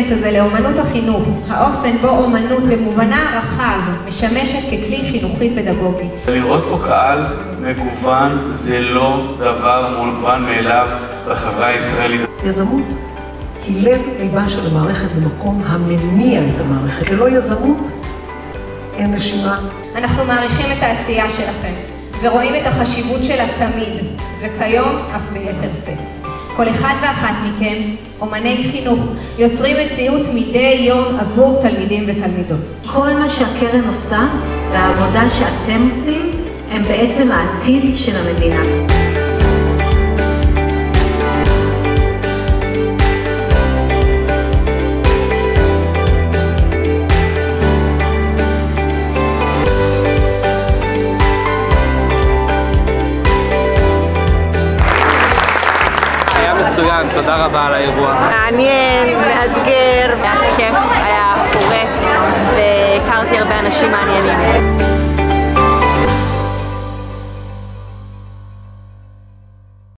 הכנס הזה לאומנות החינוך, האופן בו אומנות במובנה הרחב משמשת ככלי חינוכי פדגוגי. לראות פה קהל מגוון זה לא דבר מובן מאליו בחברה הישראלית. יזמות היא לב ליבה של המערכת במקום המניע את המערכת. ללא יזמות אין נשימה. אנחנו מעריכים את העשייה שלכם ורואים את החשיבות שלה תמיד, וכיום אף ביתר שאת. כל אחד ואחת מכם, אומני חינוך, יוצרים מציאות מדי יום עבור תלמידים ותלמידות. כל מה שהקרן עושה והעבודה שאתם עושים הם בעצם העתיד של המדינה. מצוין, תודה רבה על האירוע. מעניין, מאתגר, היה כיף, היה פורה והכרתי הרבה אנשים מעניינים.